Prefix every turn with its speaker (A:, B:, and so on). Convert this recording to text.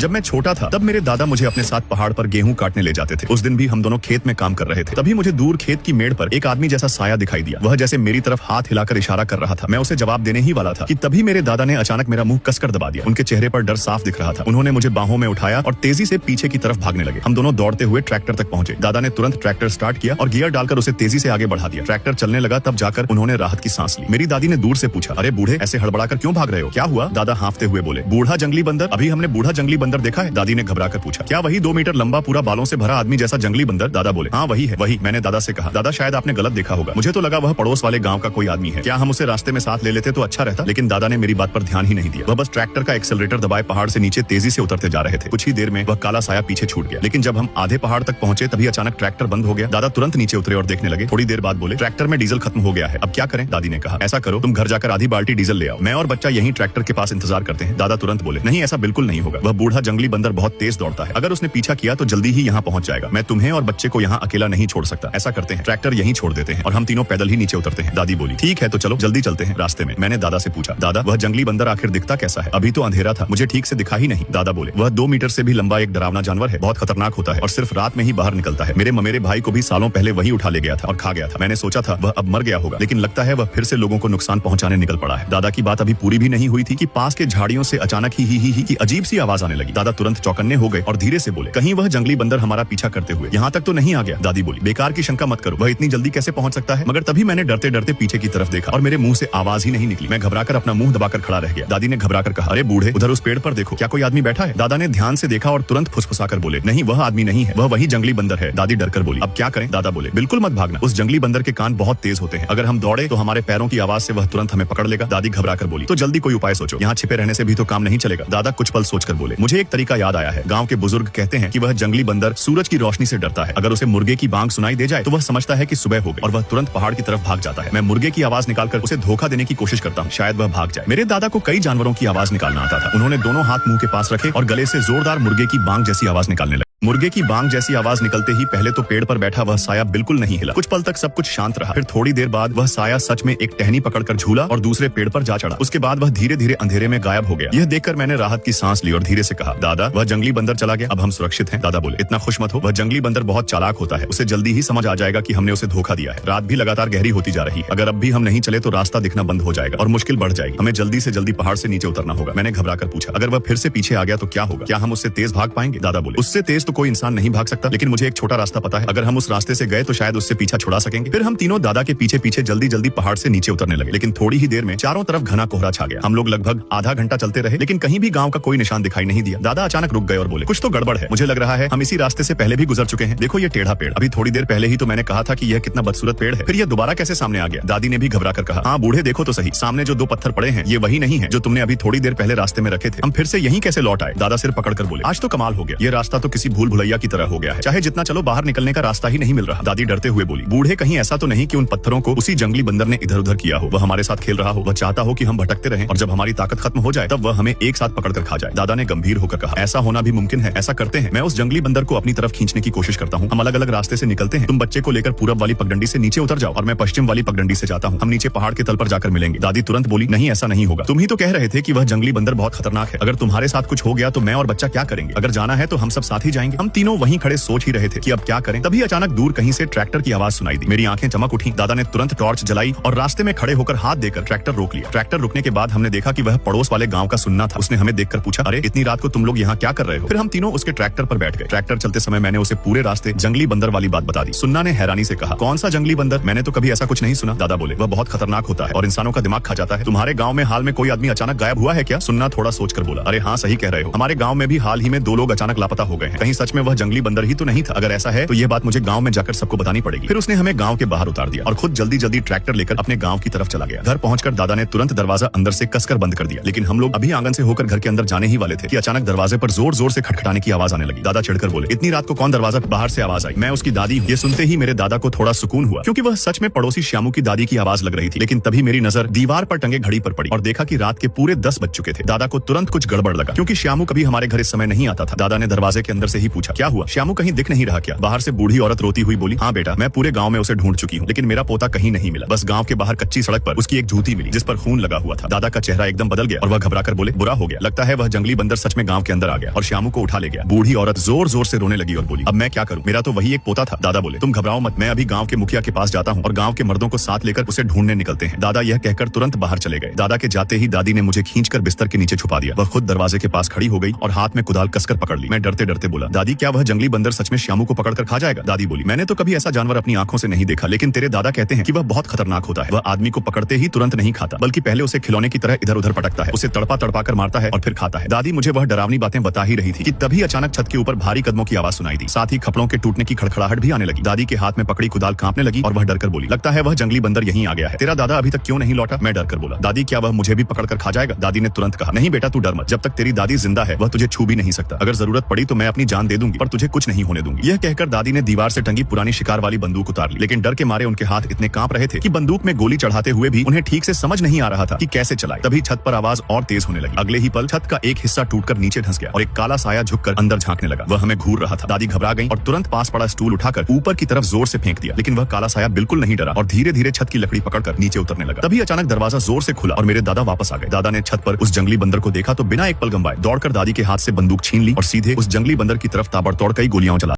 A: जब मैं छोटा था तब मेरे दादा मुझे अपने साथ पहाड़ पर गेहूं काटने ले जाते थे। उस दिन भी हम दोनों खेत में काम कर रहे थे। तभी मुझे दूर खेत की मेड़ पर एक आदमी जैसा साया दिखाई दिया। वह जैसे मेरी तरफ हाथ हिलाकर इशारा कर रहा था। मैं उसे जवाब देने ही वाला था कि तभी मेरे दादा ने अचानक मेरा मुंह कसकर दबा दिया। उनके चेहरे पर डर साफ दिख रहा था। उन्होंने मुझे बाहों में उठाया और तेजी से पीछे की तरफ भागने लगे। हम दोनों दौड़ते हुए ट्रैक्टर तक पहुंचे। दादा ने तुरंत ट्रैक्टर स्टार्ट किया और गियर डालकर उसे तेजी से आगे बढ़ा दिया। ट्रैक्टर चलने लगा, तब जाकर उन्होंने राहत की सांस ली। मेरी दादी ने दूर से पूछा, अरे बूढ़े, ऐसे हड़बड़ाकर क्यों भाग रहे हो? क्या हुआ? दादा हाँफते हुए बोले, बूढ़ा जंगली बंदर। अभी हमने बूढ़ा जंगली बंदर देखा है? दादी ने घबराकर पूछा। क्या वही 2 मीटर लंबा, पूरा बालों से भरा आदमी जैसा जंगली बंदर? दादा बोले, हाँ वही है, वही। मैंने दादा से कहा, दादा शायद आपने गलत देखा होगा, मुझे तो लगा वह पड़ोस वाले गांव का कोई आदमी है। क्या हम उसे रास्ते में साथ ले लेते तो अच्छा रहता? लेकिन दादा ने मेरी बात पर ध्यान ही नहीं दिया। वह बस ट्रैक्टर का एक्सेलरेटर दबाए पहाड़ से नीचे तेजी से उतरते जा रहे थे। कुछ ही देर में वह काला साया पीछे छूट गया। लेकिन जब हम आधे पहाड़ तक पहुंचे तभी अचानक ट्रैक्टर बंद हो गया। दादा तुरंत नीचे उतरे और देखने लगे। थोड़ी देर बाद बोले, ट्रैक्टर में डीजल खत्म हो गया है, अब क्या करें? दादी ने कहा, ऐसा करो, तुम घर जाकर आधी बाल्टी डीजल ले आओ, मैं और बच्चा यहीं ट्रैक्टर के पास इंतजार करते हैं। दादा तुरंत बोले, नहीं ऐसा बिल्कुल नहीं होगा, वह बूढ़ा जंगली बंदर बहुत तेज दौड़ता है, अगर उसने पीछा किया तो जल्दी ही यहाँ पहुंच जाएगा। मैं तुम्हें और बच्चे को यहाँ अकेला नहीं छोड़ सकता। ऐसा करते हैं, ट्रैक्टर यहीं छोड़ देते हैं और हम तीनों पैदल ही नीचे उतरते हैं। दादी बोली, ठीक है तो चलो जल्दी चलते हैं। रास्ते में मैंने दादा से पूछा, दादा वह जंगली बंदर आखिर दिखता कैसा है? अभी तो अंधेरा था, मुझे ठीक से दिखा ही नहीं। दादा बोले, वह 2 मीटर से भी लंबा एक डरावना जानवर है, बहुत खतरनाक होता है और सिर्फ रात में ही बाहर निकलता है। मेरे ममेरे भाई को भी सालों पहले वही उठा ले गया था और खा गया था। मैंने सोचा था वह अब मर गया होगा, लेकिन लगता है वह फिर से लोगों को नुकसान पहुंचाने निकल पड़ा है। दादा की बात अभी पूरी भी नहीं हुई थी कि पास के झाड़ियों से अचानक ही की अजीब सी आवाज आने लगी। दादा तुरंत चौकन्ने हो गए और धीरे से बोले, कहीं वह जंगली बंदर हमारा पीछा करते हुए यहाँ तक तो नहीं आ गया? दादी बोली, बेकार की शंका मत करो, वह इतनी जल्दी कैसे पहुंच सकता है? मगर तभी मैंने डरते डरते पीछे की तरफ देखा और मेरे मुंह से आवाज ही नहीं निकली। मैं घबराकर अपना मुंह दबाकर खड़ा रह गया। दादी ने घबराकर कहा, अरे बूढ़े, उधर उस पेड़ पर देखो, क्या कोई आदमी बैठा है? दादा ने ध्यान से देखा और तुरंत फुसफुसाकर बोले, नहीं वह आदमी नहीं है, वह वही जंगली बंदर है। दादी डरकर बोली, अब क्या करें? दादा बोले, बिल्कुल मत भागना, उस जंगली बंदर के कान बहुत तेज होते हैं, अगर हम दौड़े तो हमारे पैरों की आवाज से वह तुरंत हमें पकड़ लेगा। दादी घबराकर बोली, तो जल्दी कोई उपाय सोचो, यहाँ छिपे रहने से भी तो काम नहीं चलेगा। दादा कुछ पल सोचकर बोले, मुझे एक तरीका याद आया है। गांव के बुजुर्ग कहते हैं कि वह जंगली बंदर सूरज की रोशनी से डरता है। अगर उसे मुर्गे की बांग सुनाई दे जाए तो वह समझता है कि सुबह हो गई और वह तुरंत पहाड़ की तरफ भाग जाता है। मैं मुर्गे की आवाज निकालकर उसे धोखा देने की कोशिश करता हूँ, शायद वह भाग जाए। मेरे दादा को कई जानवरों की आवाज निकालना आता था। उन्होंने दोनों हाथ मुंह के पास रखे और गले से जोरदार मुर्गे की बांग जैसी आवाज निकालने लगे। मुर्गे की बांग जैसी आवाज निकलते ही पहले तो पेड़ पर बैठा वह साया बिल्कुल नहीं हिला। कुछ पल तक सब कुछ शांत रहा। फिर थोड़ी देर बाद वह साया सच में एक टहनी पकड़कर झूला और दूसरे पेड़ पर जा चढ़ा। उसके बाद वह धीरे धीरे अंधेरे में गायब हो गया। यह देखकर मैंने राहत की सांस ली और धीरे से कहा, दादा वह जंगली बंदर चला गया, अब हम सुरक्षित हैं। दादा बोले, इतना खुश मत हो, वह जंगली बंदर बहुत चालाक होता है, उसे जल्दी ही समझ आ जाएगा कि हमने उसे धोखा दिया है। रात भी लगातार गहरी होती जा रही है, अगर अब भी हम नहीं चले तो रास्ता दिखना बंद हो जाएगा और मुश्किल बढ़ जाएगी। हमें जल्दी से जल्दी पहाड़ से नीचे उतरना होगा। मैंने घबराकर पूछा, अगर वह फिर से पीछे आ गया तो क्या होगा? क्या हम उससे तेज भाग पाएंगे? दादा बोले, उससे तेज तो कोई इंसान नहीं भाग सकता, लेकिन मुझे एक छोटा रास्ता पता है, अगर हम उस रास्ते से गए तो शायद उससे पीछा छुड़ा सकेंगे। फिर हम तीनों दादा के पीछे पीछे जल्दी जल्दी पहाड़ से नीचे उतरने लगे। लेकिन थोड़ी ही देर में चारों तरफ घना कोहरा छा गया। हम लोग लगभग आधा घंटा चलते रहे, लेकिन कहीं भी गांव का कोई निशान दिखाई नहीं दिया। दादा अचानक रुक गए और बोले, कुछ तो गड़बड़ है, मुझे लग रहा है हम इसी रास्ते से पहले भी गुजर चुके हैं। देखो ये टेढ़ा पेड़, अभी थोड़ी देर पहले ही तो मैंने कहा था कि यह कितना बदसूरत पेड़ है, फिर यह दोबारा कैसे सामने आ गया? दादी ने भी घबराकर कहा, हाँ बूढ़े देखो तो सही, सामने जो 2 पत्थर पड़े हैं ये वही नहीं है जो तुमने अभी थोड़ी देर पहले रास्ते में रखे थे। हम फिर से यहीं कैसे लौट आए? दादा सिर पकड़कर बोले, आज तो कमाल हो गया, ये रास्ता तो किसी भूल भुलैया की तरह हो गया है, चाहे जितना चलो बाहर निकलने का रास्ता ही नहीं मिल रहा। दादी डरते हुए बोली, बूढ़े कहीं ऐसा तो नहीं कि उन पत्थरों को उसी जंगली बंदर ने इधर उधर किया हो, वह हमारे साथ खेल रहा हो, वह चाहता हो कि हम भटकते रहें और जब हमारी ताकत खत्म हो जाए तब वह हमें एक साथ पकड़कर खा जाए। दादा ने गंभीर होकर कहा, ऐसा होना भी मुमकिन है, ऐसा करते हैं, मैं उस जंगली बंदर को अपनी तरफ खींचने की कोशिश करता हूँ, हम अलग अलग रास्ते से निकलते हैं, तुम बच्चे को लेकर पूरब वाली पगडंडी से नीचे उतर जाओ और मैं पश्चिम वाली पगडंडी से जाता हूँ, हम नीचे पहाड़ के तल पर जाकर मिलेंगे। दादी तुरंत बोली, नहीं ऐसा नहीं होगा, तुम ही तो कह रहे थे कि वह जंगली बंदर बहुत खतरनाक है, अगर तुम्हारे साथ कुछ हो गया तो मैं और बच्चा क्या करेंगे? अगर जाना है तो हम सब साथ ही जाएंगे। हम तीनों वहीं खड़े सोच ही रहे थे कि अब क्या करें, तभी अचानक दूर कहीं से ट्रैक्टर की आवाज सुनाई दी। मेरी आंखें चमक उठी। दादा ने तुरंत टॉर्च जलाई और रास्ते में खड़े होकर हाथ देकर ट्रैक्टर रोक लिया। ट्रैक्टर रुकने के बाद हमने देखा कि वह पड़ोस वाले गांव का सुन्ना था। उसने हमें देखकर पूछा, अरे इतनी रात को तुम लोग यहाँ क्या कर रहे हो? फिर हम तीनों उसके ट्रैक्टर पर बैठ गए। ट्रैक्टर चलते समय मैंने उसे पूरे रास्ते जंगली बंदर वाली बात बता दी। सुन्ना ने हैरानी से कहा, कौन सा जंगली बंदर? मैंने तो कभी ऐसा कुछ नहीं सुना। दादा बोले, वह बहुत खतरनाक होता है और इंसानों का दिमाग खा जाता है। तुम्हारे गाँव में हाल में कोई आदमी अचानक गायब हुआ है क्या? सुन्ना थोड़ा सोचकर बोला, अरे हाँ सही कह रहे हो, हमारे गाँव में भी हाल ही में 2 लोग अचानक लापता हो गए हैं, कहीं सच में वह जंगली बंदर ही तो नहीं था? अगर ऐसा है तो यह बात मुझे गाँव में जाकर सबको बतानी पड़ेगी। फिर उसने हमें गाँव के बाहर उतार दिया और खुद जल्दी जल्दी ट्रैक्टर लेकर अपने गाँव की तरफ चला गया। घर पहुंचकर दादा ने तुरंत दरवाजा अंदर से कसकर बंद कर दिया, लेकिन हम लोग अभी आंगन से होकर घर के अंदर जाने ही वाले थे कि अचानक दरवाजे पर जोर जोर से खटखटाने की आवाज आने लगी। दादा चिढ़कर बोले, इतनी रात को कौन दरवाजा बाहर से आवाज आई? मैं उसकी दादी हूँ। ये सुनते ही मेरे दादा को थोड़ा सुकून हुआ, क्योंकि वह सच में पड़ोसी श्यामू की दादी की आवाज लग रही थी। लेकिन तभी मेरी नजर दीवार पर टंगे घड़ी पर पड़ी और देखा कि रात के पूरे 10 बज चुके थे। दादा को तुरंत कुछ गड़बड़ लगा, क्योंकि श्यामू कभी हमारे घर इस समय नहीं आता था। दादा ने दरवाजे के अंदर से ही ही पूछा, क्या हुआ? श्यामू कहीं दिख नहीं रहा क्या? बाहर से बूढ़ी औरत रोती हुई बोली, हाँ बेटा, मैं पूरे गाँव में उसे ढूंढ चुकी हूँ, लेकिन मेरा पोता कहीं नहीं मिला। बस गाँव के बाहर कच्ची सड़क पर उसकी एक जूती मिली जिस पर खून लगा हुआ था। दादा का चेहरा एकदम बदल गया और वह घबराकर बोले, बुरा हो गया, लगता है वह जंगली बंदर सच में गाँव के अंदर आ गया और श्यामू को उठा ले गया। बूढ़ी औरत जोर जोर से रोने लगी और बोली, अब मैं क्या करूँ? मेरा तो वही एक पोता था। दादा बोले, तुम घबराओ मत, मैं अभी गाँव के मुखिया के पास जाता हूँ और गाँव के मर्दों को साथ लेकर उसे ढूंढने निकलते हैं। दादा यह कहकर तुरंत बाहर चले गए। दादा के जाते ही दादी ने मुझे खींचकर बिस्तर के नीचे छुपा दिया। वह खुद दरवाजे के पास खड़ी हो गई और हाथ में कुदाल कसकर पकड़ ली। मैं डरते डरते बोला, दादी क्या वह जंगली बंदर सच में श्यामू को पकड़कर खा जाएगा? दादी बोली, मैंने तो कभी ऐसा जानवर अपनी आंखों से नहीं देखा, लेकिन तेरे दादा कहते हैं कि वह बहुत खतरनाक होता है। वह आदमी को पकड़ते ही तुरंत नहीं खाता, बल्कि पहले उसे खिलौने की तरह इधर उधर पटकता है, उसे तड़पा तड़पा कर मारता है और फिर खाता है। दादी मुझे वह डरावनी बातें बता ही रही थी कि तभी अचानक छत के ऊपर भारी कदमों की आवाज सुनाई दी। साथ ही खपड़ों के टूटने की खड़खड़ाहट भी आने लगी। दादी के हाथ में पकड़ी कुदाल कांपने लगी और वह डरकर बोली, लगता है वह जंगली बंदर यहीं आ गया है। तेरा दादा अभी तक क्यों नहीं लौटा? मैं डरकर बोला, दादी क्या वह मुझे भी पकड़कर खा जाएगा? दादी ने तुरंत कहा, नहीं बेटा, तू डर मत, जब तक तेरी दादी जिंदा है वह तुझे छू भी नहीं सकता। अगर जरूरत पड़ी तो मैं अपनी जान दे दूंगी, पर तुझे कुछ नहीं होने दूंगी। यह कहकर दादी ने दीवार से टंगी पुरानी शिकार वाली बंदूक उतार ली, लेकिन डर के मारे उनके हाथ इतने कांप रहे थे कि बंदूक में गोली चढ़ाते हुए भी उन्हें ठीक से समझ नहीं आ रहा था कि कैसे चलाए। तभी छत पर आवाज और तेज होने लगी। अगले ही पल छत का एक हिस्सा टूटकर नीचे धंस गया और एक काला साया झुककर अंदर झांकने लगा। वह हमें घूर रहा था। दादी घबरा गई और तुरंत पास पड़ा स्टूल उठाकर ऊपर की तरफ जोर से फेंक दिया, लेकिन वह काला साया बिल्कुल नहीं डरा और धीरे धीरे छत की लकड़ी पकड़कर नीचे उतरने लगा। तभी अचानक दरवाजा जोर से खुला और मेरे दादा वापस आ गए। दादा ने छत पर उस जंगली बंदर को देखा तो बिना एक पल गंवाए दौड़कर दादी के हाथ से बंदूक छीन ली और सीधे उस जंगली बंदर की तरफ ताबड़तोड़ कई गोलियां चला